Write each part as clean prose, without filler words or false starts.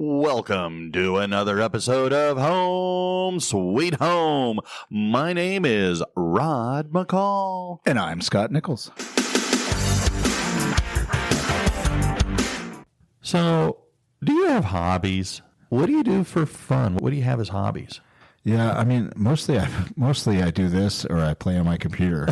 Welcome to another episode of Home Sweet Home. My name is Rod McCall. And I'm Scott Nichols. So, do you have hobbies? What do you do for fun? What do you have as hobbies? Yeah, I mean, mostly I do this or I play on my computer.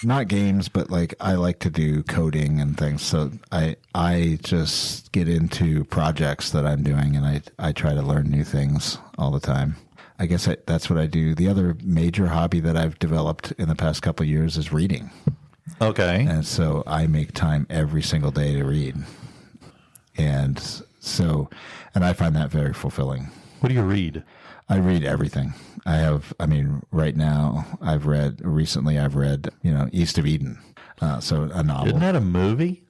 Not games, but like I like to do coding and things. So I just get into projects that I'm doing and I try to learn new things all the time. I guess that's what I do. The other major hobby that I've developed in the past couple of years is reading. Okay. And so I make time every single day to read. And I find that very fulfilling. What do you read? I read everything. Right now I've read, East of Eden. So a novel. Isn't that a movie?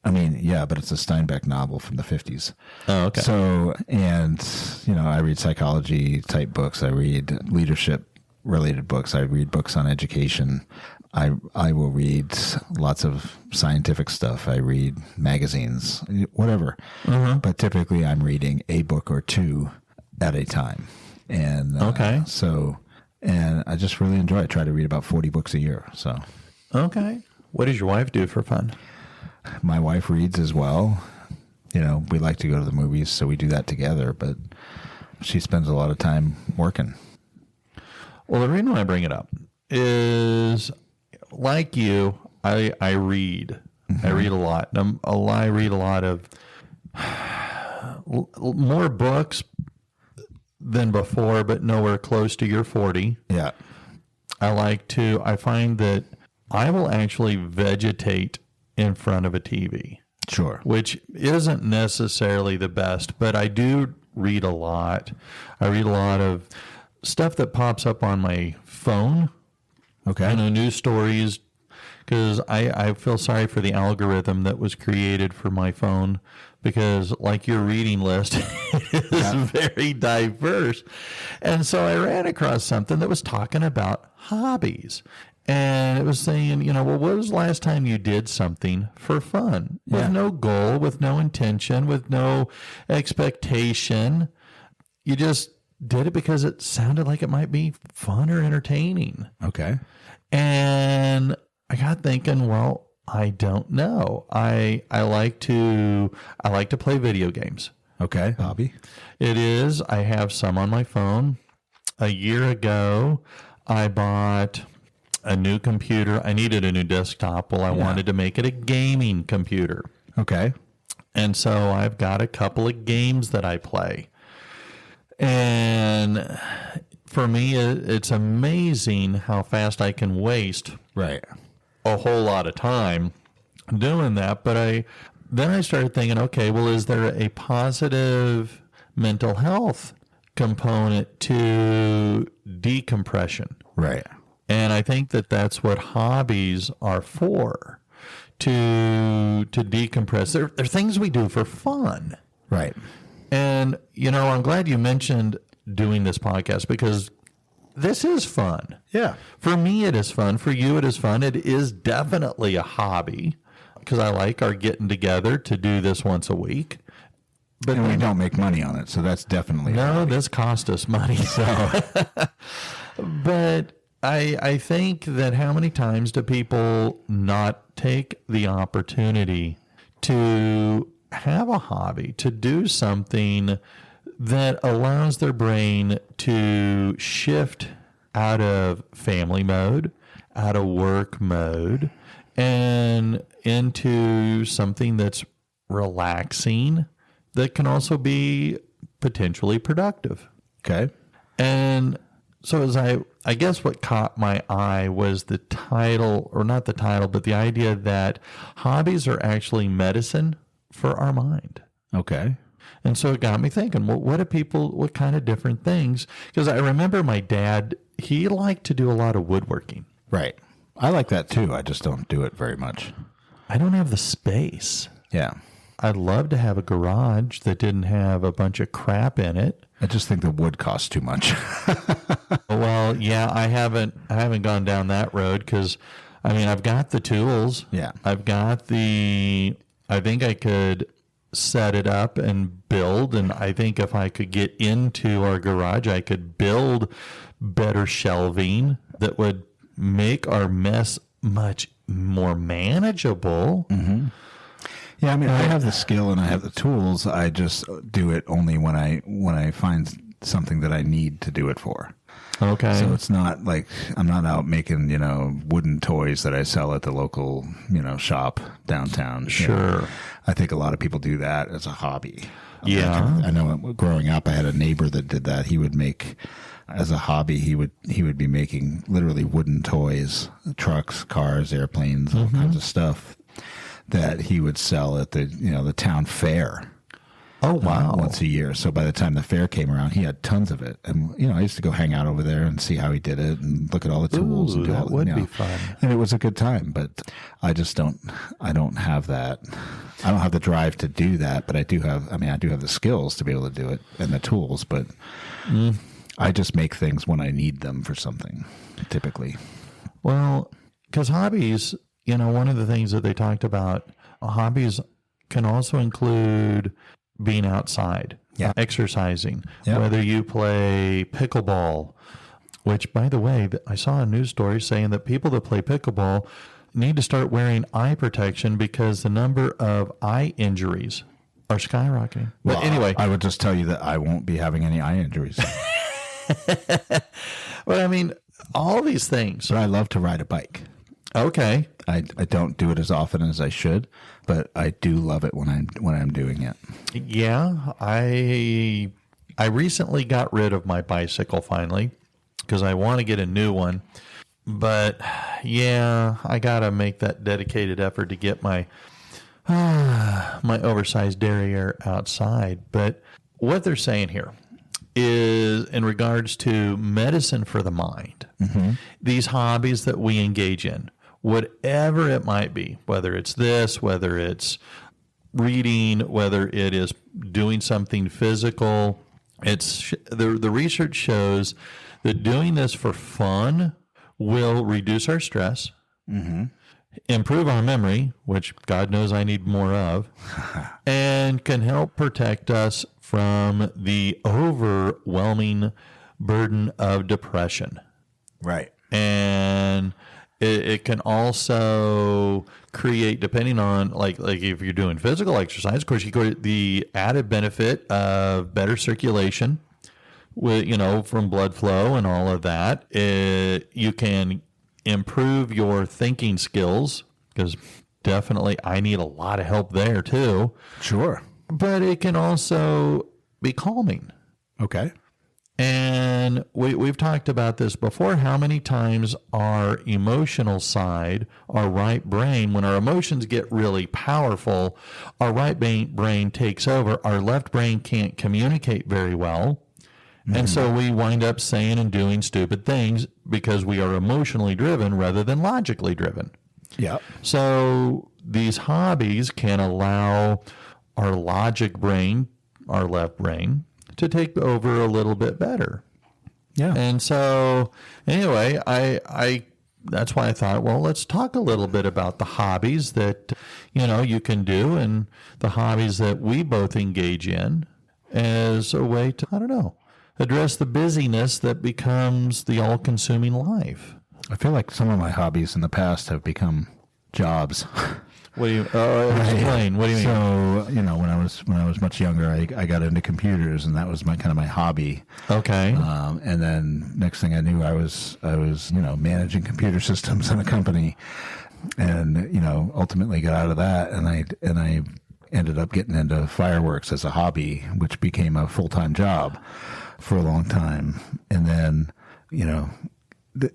Yeah, but it's a Steinbeck novel from the 50s. Oh, okay. So, I read psychology type books. I read leadership related books. I read books on education. I will read lots of scientific stuff. I read magazines, whatever. Mm-hmm. But typically I'm reading a book or two at a time. And okay. And I just really enjoy it. I try to read about 40 books a year. So, okay. What does your wife do for fun? My wife reads as well. We like to go to the movies, so we do that together, but she spends a lot of time working. Well, the reason why I bring it up is, like you, I read. Mm-hmm. I read a lot. I read a lot of more books than before, but nowhere close to your 40. Yeah. I find that I will actually vegetate in front of a TV. Sure. Which isn't necessarily the best, but I do read a lot. I read a lot of stuff that pops up on my phone. Okay. News stories, because I feel sorry for the algorithm that was created for my phone, because like your reading list is very diverse. And so I ran across something that was talking about hobbies. And it was saying, what was the last time you did something for fun? With no goal, with no intention, with no expectation. You just did it because it sounded like it might be fun or entertaining. Okay. And I got thinking, well, I don't know. I like to play video games. Okay. Hobby. It is. I have some on my phone. A year ago, I bought a new computer. I needed a new desktop. Well, I wanted to make it a gaming computer. Okay. And so I've got a couple of games that I play. And for me, it's amazing how fast I can waste a whole lot of time doing that. But then I started thinking, okay, well, is there a positive mental health component to decompression? Right. And I think that that's what hobbies are for, to decompress. They're things we do for fun. Right. And, I'm glad you mentioned doing this podcast, because this is fun. Yeah. For me, it is fun. For you, it is fun. It is definitely a hobby, because I like our getting together to do this once a week. But we don't make money on it, so that's definitely no. This cost us money. So, but I think that how many times do people not take the opportunity to have a hobby, to do something that allows their brain to shift out of family mode, out of work mode, and into something that's relaxing, that can also be potentially productive. Okay. And so as I guess what caught my eye was the title, or not the title, but the idea that hobbies are actually medicine for our mind. Okay. And so it got me thinking, well, what kind of different things? Because I remember my dad, he liked to do a lot of woodworking. Right. I like that too. I just don't do it very much. I don't have the space. Yeah. I'd love to have a garage that didn't have a bunch of crap in it. I just think the wood costs too much. Well, yeah, I haven't gone down that road, because I've got the tools. Yeah. I think I could set it up and build. And I think if I could get into our garage, I could build better shelving that would make our mess much more manageable. Mm-hmm. Yeah, I mean, I have the skill and I have the tools. I just do it only when I find something that I need to do it for. Okay. So it's not like I'm not out making, wooden toys that I sell at the local, shop downtown. Sure. I think a lot of people do that as a hobby. Yeah. I know growing up, I had a neighbor that did that. He would make, as a hobby, he would be making literally wooden toys, trucks, cars, airplanes, all kinds of stuff that he would sell at the town fair. Oh, wow. Once a year. So by the time the fair came around, he had tons of it. And, I used to go hang out over there and see how he did it and look at all the tools. Ooh, that would be fun. And it was a good time, but I don't have that. I don't have the drive to do that, but I do have the skills to be able to do it and the tools, but I just make things when I need them for something, typically. Well, because hobbies, one of the things that they talked about, hobbies can also include being outside, exercising, whether you play pickleball, which, by the way, I saw a news story saying that people that play pickleball need to start wearing eye protection because the number of eye injuries are skyrocketing. But anyway, I would just tell you that I won't be having any eye injuries. Well, I mean, all these things. But I love to ride a bike. Okay. I don't do it as often as I should, but I do love it when I'm doing it. Yeah, I recently got rid of my bicycle finally because I want to get a new one. But yeah, I got to make that dedicated effort to get my oversized derriere outside. But what they're saying here is in regards to medicine for the mind, these hobbies that we engage in, whatever it might be, whether it's this, whether it's reading, whether it is doing something physical, the research shows that doing this for fun will reduce our stress, improve our memory, which God knows I need more of, and can help protect us from the overwhelming burden of depression. Right. And it can also create, depending on, like if you're doing physical exercise, of course, you get the added benefit of better circulation, with, from blood flow and all of that. You can improve your thinking skills, because definitely I need a lot of help there too. Sure. But it can also be calming. Okay. And we've talked about this before, how many times our emotional side, our right brain, when our emotions get really powerful, our right brain takes over. Our left brain can't communicate very well. And so we wind up saying and doing stupid things because we are emotionally driven rather than logically driven. Yeah. So these hobbies can allow our logic brain, our left brain, to take over a little bit better. Yeah. And so anyway, I that's why I thought, well, let's talk a little bit about the hobbies that, you can do, and the hobbies that we both engage in as a way to, address the busyness that becomes the all-consuming life. I feel like some of my hobbies in the past have become jobs. What do you explain? What do you mean? So, when I was much younger, I got into computers, and that was my hobby. Okay. And then next thing I knew, I was managing computer systems in a company, and ultimately got out of that, and I ended up getting into fireworks as a hobby, which became a full-time job for a long time. And then,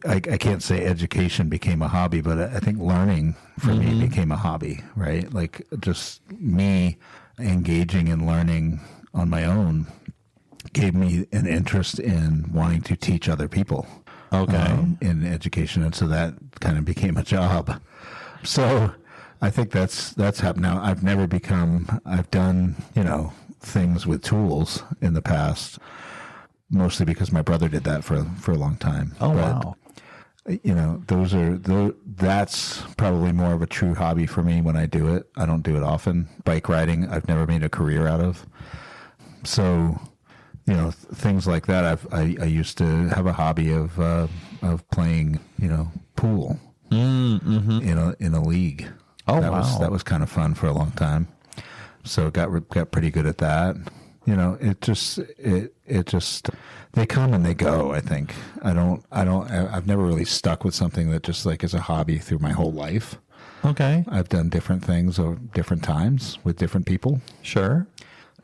I can't say education became a hobby, but I think learning for me became a hobby, right? Like just me engaging in learning on my own gave me an interest in wanting to teach other people. Okay. In education. And so that kind of became a job. So I think that's happened. Now I've done, things with tools in the past, mostly because my brother did that for a long time. Oh, wow. that's probably more of a true hobby for me when I do it. I don't do it often. Bike riding, I've never made a career out of. So, things like that. I used to have a hobby of playing, pool in a league. Oh, wow. That was kind of fun for a long time. So got pretty good at that. It just they come and they go. I think I've never really stuck with something that just like is a hobby through my whole life. Okay. I've done different things or different times with different people. Sure.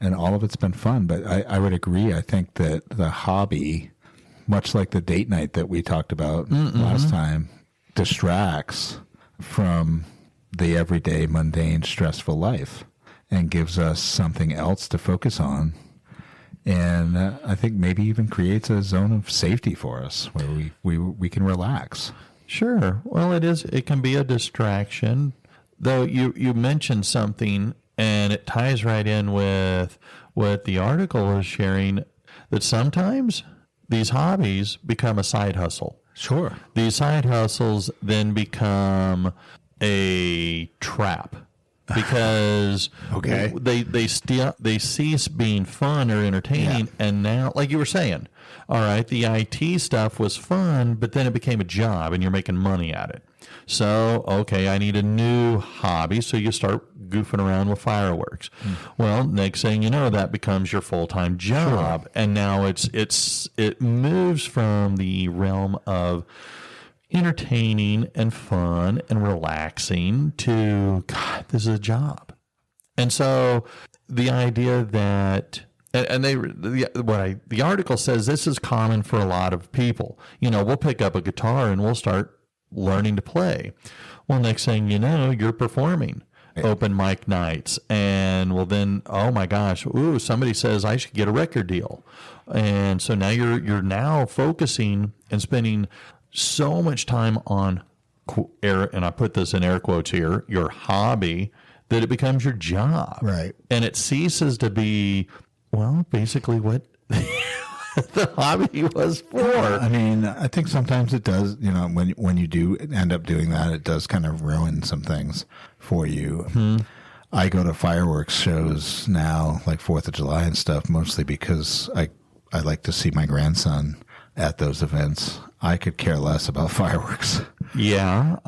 And all of it's been fun. But I would agree. I think that the hobby, much like the date night that we talked about last time, distracts from the everyday, mundane, stressful life and gives us something else to focus on. And I think maybe even creates a zone of safety for us where we can relax. Sure. Well, it can be a distraction. Though you mentioned something, and it ties right in with what the article is sharing, that sometimes these hobbies become a side hustle. Sure. These side hustles then become a trap because Okay. they cease being fun or entertaining, and now, like you were saying, all right, the IT stuff was fun, but then it became a job, and you're making money at it. So, okay, I need a new hobby. So you start goofing around with fireworks. Well, next thing you know, that becomes your full-time job. Sure. And now it moves from the realm of entertaining and fun and relaxing to, God, this is a job. And so the idea that, the article says this is common for a lot of people. We'll pick up a guitar and we'll start learning to play. Well, next thing you know, you're performing open mic nights, and well, then, oh my gosh, somebody says I should get a record deal, and so now you're now focusing and spending so much time on and I put this in air quotes here, your hobby, that it becomes your job, right? And it ceases to be, well, basically what the hobby was for. I mean, I think sometimes it does, when you do end up doing that, it does kind of ruin some things for you. I go to fireworks shows now, like 4th of July and stuff, mostly because I like to see my grandson at those events. I could care less about fireworks. Yeah.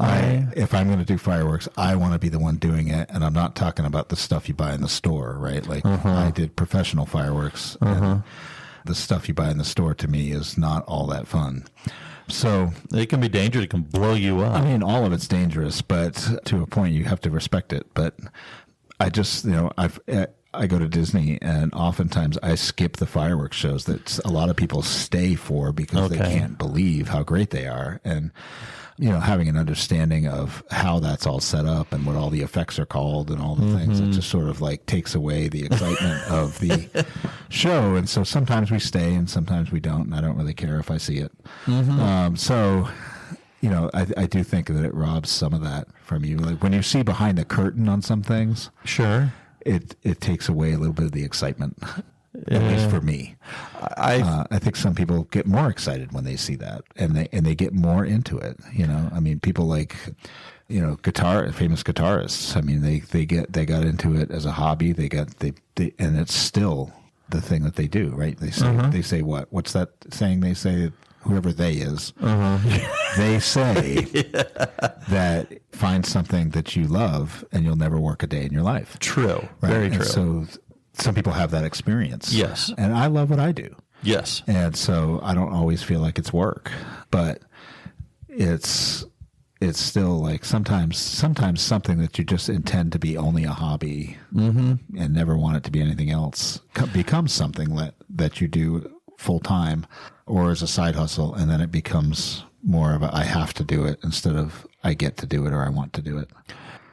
If I'm going to do fireworks, I want to be the one doing it. And I'm not talking about the stuff you buy in the store, right? Like I did professional fireworks. And the stuff you buy in the store to me is not all that fun. So it can be dangerous. It can blow you up. I mean, all of it's dangerous, but to a point you have to respect it. But I just, I go to Disney and oftentimes I skip the fireworks shows that a lot of people stay for because they can't believe how great they are. And, having an understanding of how that's all set up and what all the effects are called and all the things, it just sort of like takes away the excitement of the show. And so sometimes we stay and sometimes we don't, and I don't really care if I see it. So, I do think that it robs some of that from you. Like when you see behind the curtain on some things, sure, it takes away a little bit of the excitement. At least for me, I think some people get more excited when they see that, and they get more into it. I mean, people like, famous guitarists. I mean, they got into it as a hobby. And it's still the thing that they do, right? They say what's that saying? They say whoever they is, they say that find something that you love, and you'll never work a day in your life. True, right? Very true. And so some people have that experience. Yes. And I love what I do. Yes. And so I don't always feel like it's work, but it's still like sometimes something that you just intend to be only a hobby and never want it to be anything else becomes something that you do full time or as a side hustle. And then it becomes more of a, I have to do it instead of I get to do it or I want to do it.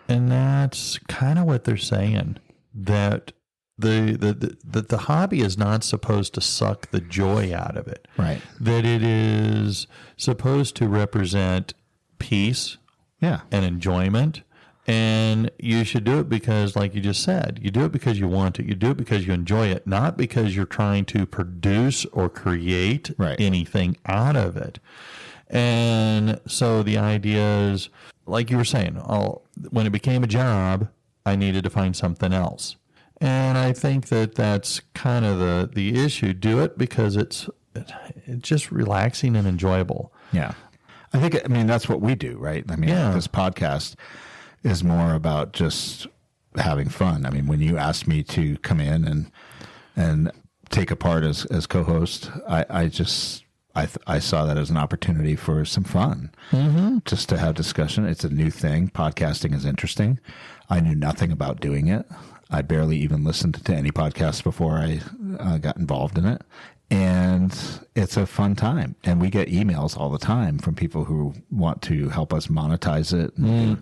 And that's kind of what they're saying, that the hobby is not supposed to suck the joy out of it. Right. That it is supposed to represent peace and enjoyment. And you should do it because, like you just said, you do it because you want it. You do it because you enjoy it, not because you're trying to produce or create anything out of it. And so the idea is, like you were saying, when it became a job, I needed to find something else. And I think that that's kind of the issue. Do it because it's just relaxing and enjoyable. Yeah. I mean, that's what we do, right? I mean, this podcast is more about just having fun. I mean, when you asked me to come in and take a part as co-host, I saw that as an opportunity for some fun, just to have discussion. It's a new thing. Podcasting is interesting. I knew nothing about doing it. I barely even listened to any podcasts before I got involved in it. And it's a fun time. And we get emails all the time from people who want to help us monetize it and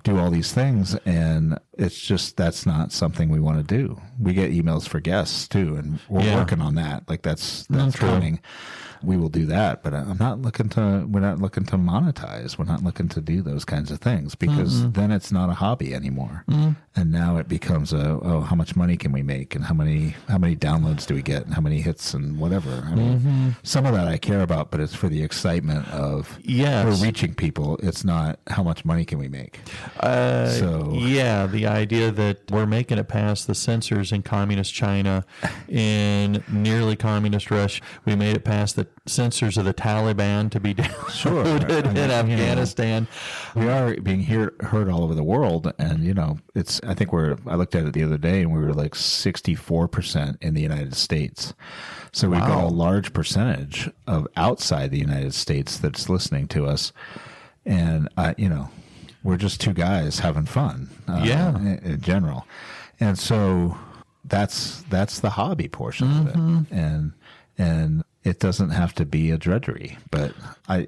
do all these things. And it's just, that's not something we want to do. We get emails for guests too. And we're working on that. Like that's coming. We will do that, but we're not looking to monetize. We're not looking to do those kinds of things because then it's not a hobby anymore. And now it becomes how much money can we make and how many downloads do we get and how many hits and whatever. I mean, some of that I care about, but it's for the excitement of we're reaching people. It's not how much money can we make. The idea that we're making it past the censors in communist China, in nearly communist Russia. We made it past the censors of the Taliban to be downloaded in Afghanistan. We are being heard all over the world, and it's. I think I looked at it the other day, and we were like 64% in the United States. So we've got a large percentage of outside the United States that's listening to us, and we're just two guys having fun. In general, and so that's the hobby portion of it, and it doesn't have to be a drudgery. But I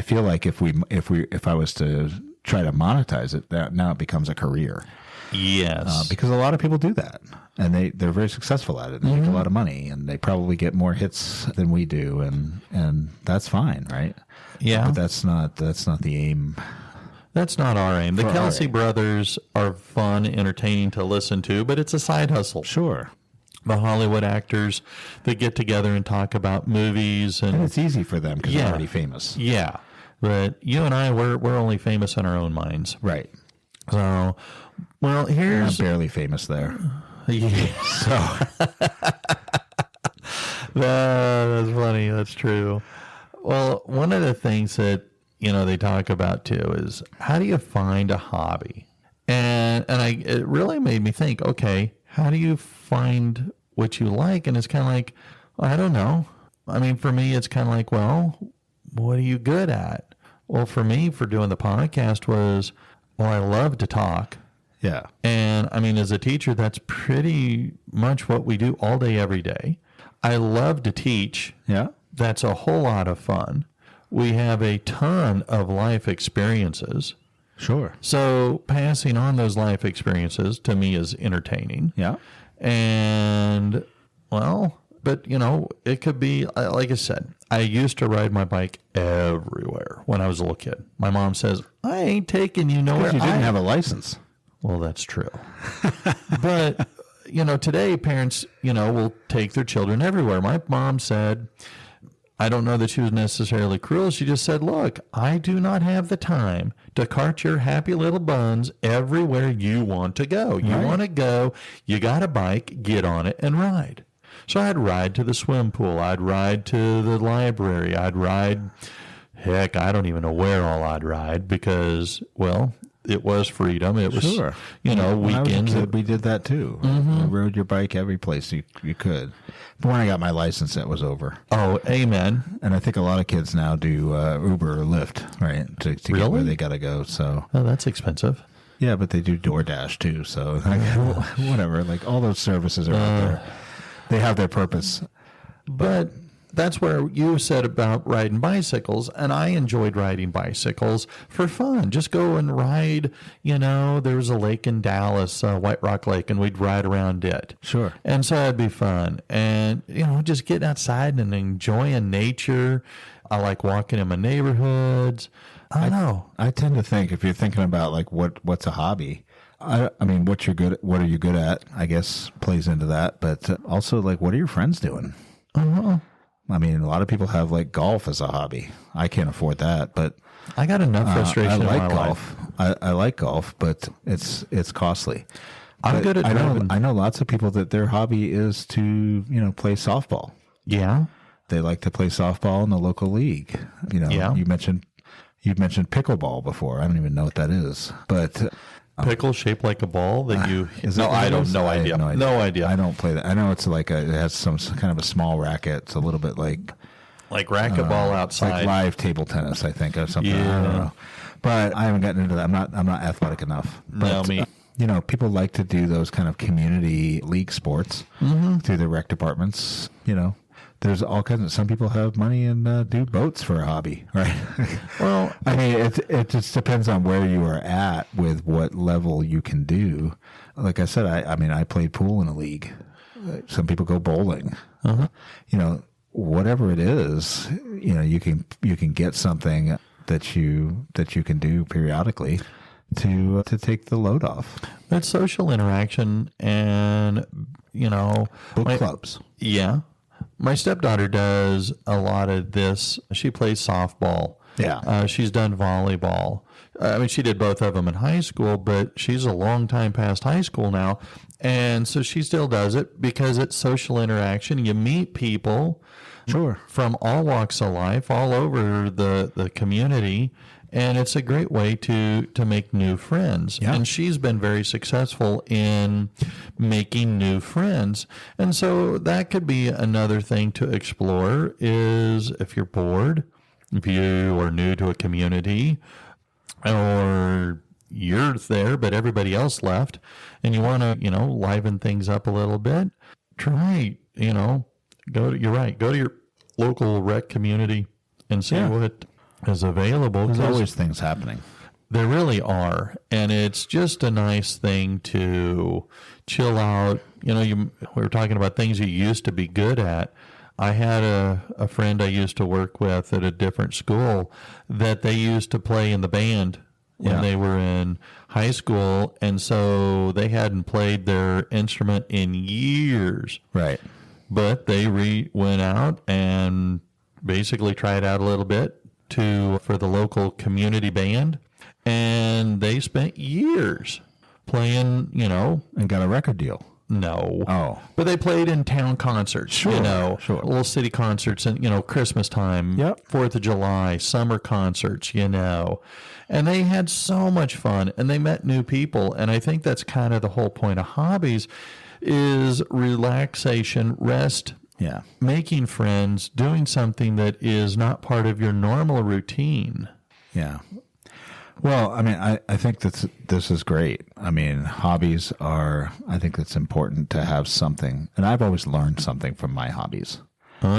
feel like if I was to try to monetize it, that now it becomes a career. Yes, because a lot of people do that, and they're very successful at it. They make a lot of money, and they probably get more hits than we do, and that's fine, right? Yeah, but that's not the aim. That's not our aim. The Kelsey brothers are fun, entertaining to listen to, but it's a side hustle. Sure. The Hollywood actors that get together and talk about movies, and it's easy for them because they're already famous. Yeah, but you and I, we're only famous in our own minds, right? So, well, here's I'm barely famous there. So that's funny. That's true. Well, one of the things that they talk about too is how do you find a hobby, and it really made me think. Okay, how do you find what you like? And it's kind of like, I don't know. I mean, for me, it's kind of like, well, what are you good at? Well, for me, for doing the podcast was, well, I love to talk. Yeah. And I mean, as a teacher, that's pretty much what we do all day, every day. I love to teach. Yeah. That's a whole lot of fun. We have a ton of life experiences. Sure. So passing on those life experiences to me is entertaining. Yeah. And, well, but, it could be, like I said, I used to ride my bike everywhere when I was a little kid. My mom says, I ain't taking you nowhere. You didn't have a license. Well, that's true. But, today parents, will take their children everywhere. My mom said, I don't know that she was necessarily cruel. She just said, look, I do not have the time to cart your happy little buns everywhere you want to go. You want to go, you got a bike, get on it and ride. So I'd ride to the swim pool. I'd ride to the library. I'd ride, heck, I don't even know where all I'd ride because, well, it was freedom. It was, sure. Weekends. We did that too. You rode your bike every place you could. But when I got my license, that was over. Oh, amen. And I think a lot of kids now do Uber or Lyft, right, to get where they got to go. So, oh, that's expensive. Yeah, but they do DoorDash too. So whatever. Like all those services are out there. They have their purpose. But that's where you said about riding bicycles, and I enjoyed riding bicycles for fun. Just go and ride, there was a lake in Dallas, White Rock Lake, and we'd ride around it. Sure. And so that'd be fun. And, just getting outside and enjoying nature. I like walking in my neighborhoods. I don't know. I tend to think if you're thinking about like what's a hobby, I mean, what are you good at, I guess plays into that. But also like, what are your friends doing? I mean, a lot of people have like golf as a hobby. I can't afford that, but I got enough frustration I like in my golf. life. I like golf, but it's costly. I'm But good at driving. I know lots of people that their hobby is to, play softball. Yeah. They like to play softball in the local league. Yeah. You've mentioned pickleball before. I don't even know what that is, but Pickle shaped like a ball that you. is No, it what I it don't. is? No I have idea. no idea. No idea. I don't play that. I know it's like it has some kind of a small racket. It's a little bit like Racquetball it's like outside. live table tennis, I think, or something. I Yeah. don't know, but I haven't gotten into that. I'm not athletic enough. No, But, me. People like to do those kind of community league sports through the rec departments. There's all kinds of. Some people have money and do boats for a hobby, right? Well, I mean, it just depends on where you are at with what level you can do. Like I said, I played pool in a league. Some people go bowling. Whatever it is, you can get something that you can do periodically to take the load off. it's social interaction, and Book clubs. Yeah. My stepdaughter does a lot of this. She plays softball. Yeah. She's done volleyball. I mean, she did both of them in high school, but she's a long time past high school now. And so she still does it because it's social interaction. You meet people Sure. from all walks of life, all over the community. And it's a great way to make new friends. Yeah. And she's been very successful in making new friends. And so that could be another thing to explore is if you're bored, if you are new to a community, or you're there, but everybody else left, and you want to, liven things up a little bit, try, go to your local rec community and see Yeah. what is available. There's 'Cause always things happening. there really are. And it's just a nice thing to chill out. We were talking about things you used to be good at. I had a friend I used to work with at a different school that they used to play in the band when Yeah. they were in high school. And so they hadn't played their instrument in years. Right. But they went out and basically tried out a little bit for the local community band, and they spent years playing, And got a record deal. no. Oh. But they played in town concerts, Sure, sure. little city concerts and, Christmas time, Yep. 4th of July, summer concerts, and they had so much fun and they met new people. And I think that's kind of the whole point of hobbies is relaxation, rest, Yeah. making friends, doing something that is not part of your normal routine. Yeah. Well, I mean, I think this is great. I mean, hobbies I think it's important to have something. And I've always learned something from my hobbies.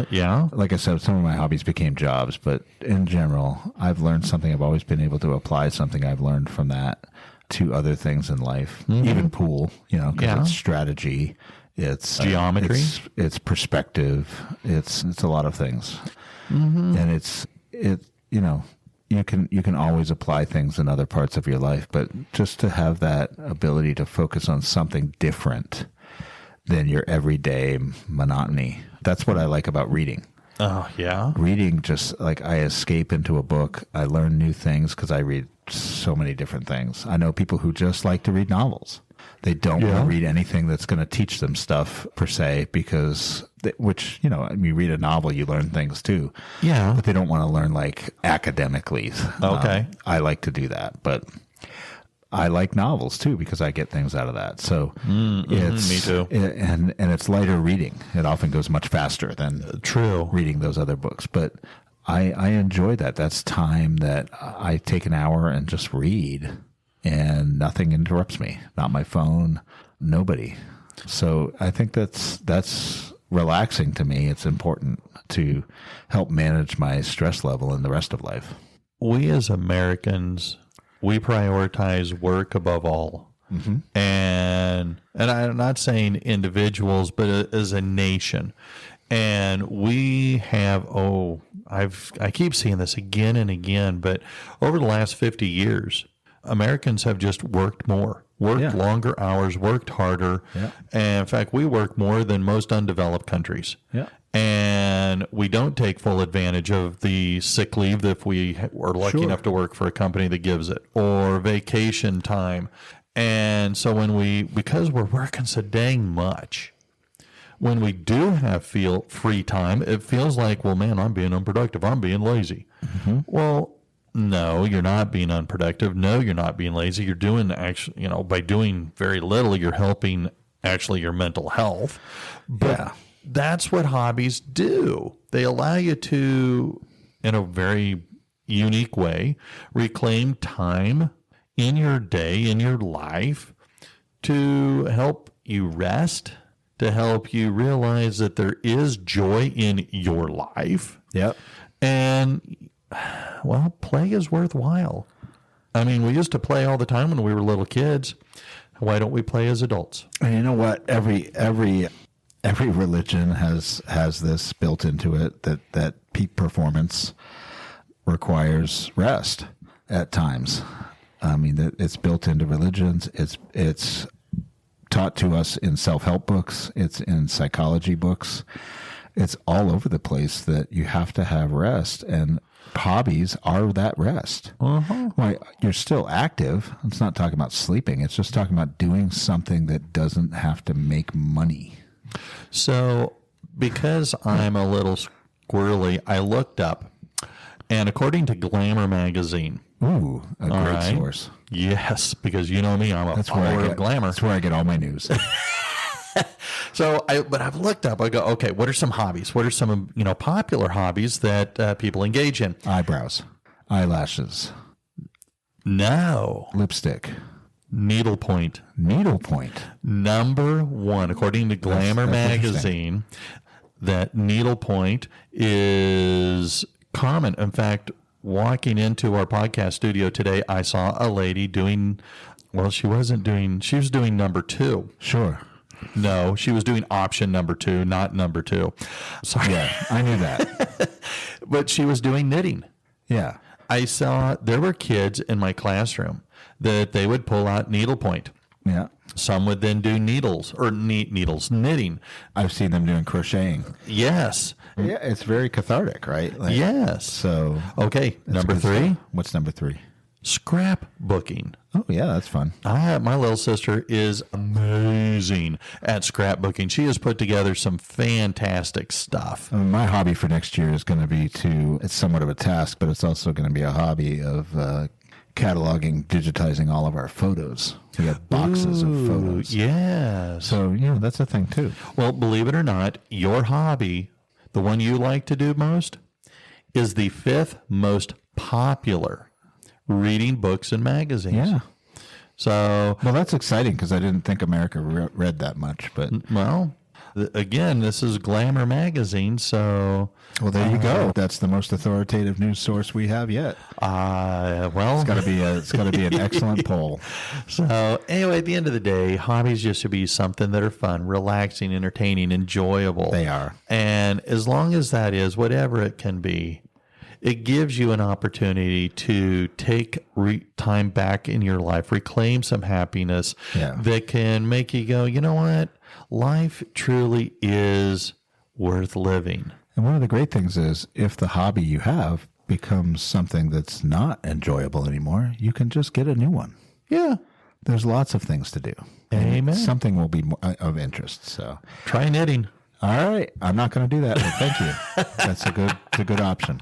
Yeah. Like I said, some of my hobbies became jobs, but in general, I've learned something. I've always been able to apply something I've learned from that to other things in life, even pool, because Yeah. it's strategy. It's Geometry. It's perspective. It's a lot of things, and you can always apply things in other parts of your life, but just to have that ability to focus on something different than your everyday monotony. That's what I like about reading. Oh, yeah. Reading, just like I escape into a book. I learn new things because I read so many different things. I know people who just like to read novels. They don't want to read anything that's going to teach them stuff per se, because, you read a novel, you learn things too. Yeah. But they don't want to learn like academically. Okay. I like to do that, but I like novels too because I get things out of that. So it's me too. And it's lighter reading. It often goes much faster than True. reading those other books. But I enjoy that. That's time that I take an hour and just read, and nothing interrupts me. Not my phone, nobody. So I think that's relaxing to me. It's important to help manage my stress level in the rest of life. We as Americans, we prioritize work above all. And I'm not saying individuals, but as a nation. And we have, I keep seeing this again and again, but over the last 50 years, Americans have just worked more. worked longer hours, worked harder. Yeah. And in fact, we work more than most undeveloped countries. Yeah. And we don't take full advantage of the sick leave if we are lucky enough to work for a company that gives it, or vacation time. And so because we're working so dang much, when we do have free time, it feels like, well, man, I'm being unproductive. I'm being lazy. Mm-hmm. Well, no, you're not being unproductive. No, you're not being lazy. You're doing actually, by doing very little, you're helping actually your mental health. But that's what hobbies do. They allow you to, in a very unique way, reclaim time in your day, in your life, to help you rest, to help you realize that there is joy in your life. Yep. And, well, play is worthwhile. I mean, we used to play all the time when we were little kids. Why don't we play as adults? And you know what? Every religion has this built into it, that peak performance requires rest at times. I mean, it's built into religions. It's taught to us in self-help books. It's in psychology books. It's all over the place that you have to have rest, and hobbies are that rest. Uh-huh. Well, you're still active. It's not talking about sleeping. It's just talking about doing something that doesn't have to make money. So, because I'm a little squirrely, I looked up, and according to Glamour magazine, ooh, a great source. Yes, because you know me, I'm a follower of Glamour. That's where I get all my news. But I've looked up. I go, okay, what are some hobbies? What are some popular hobbies that people engage in? Eyebrows, eyelashes, no, lipstick, needlepoint. Needlepoint. Number one, according to Glamour magazine, that needlepoint is common. In fact, walking into our podcast studio today, I saw a lady doing, she was doing number two. Sure. No, she was doing option number two, not number two. Sorry. Yeah, I knew that. But she was doing knitting. Yeah. I saw there were kids in my classroom that they would pull out needlepoint. Yeah. Some would then do knitting. I've seen them doing crocheting. Yes. Yeah, it's very cathartic, right? Yes. So, okay, number three. What's number three? Scrapbooking. Oh, yeah, that's fun. My little sister is amazing at scrapbooking. She has put together some fantastic stuff. I mean, my hobby for next year is going to be it's somewhat of a task, but it's also going to be a hobby of cataloging, digitizing all of our photos. We got boxes of photos. Yeah. So, that's a thing too. Well, believe it or not, your hobby, the one you like to do most, is the 5th most popular reading books and magazines. Yeah. So, well, that's exciting because I didn't think America read that much. But again, this is Glamour magazine, so there you go. That's the most authoritative news source we have yet. It's got to be an excellent poll. So anyway, at the end of the day, hobbies just should be something that are fun, relaxing, entertaining, enjoyable. They are, and as long as that is whatever it can be, it gives you an opportunity to take time back in your life, reclaim some happiness that can make you go, you know what? Life truly is worth living. And one of the great things is if the hobby you have becomes something that's not enjoyable anymore, you can just get a new one. Yeah. There's lots of things to do. Amen. Something will be of interest. So try knitting. All right. I'm not going to do that, but thank you. That's a good option.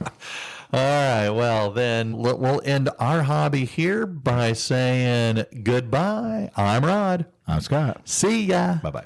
All right. Well, then we'll end our hobby here by saying goodbye. I'm Rod. I'm Scott. See ya. Bye-bye.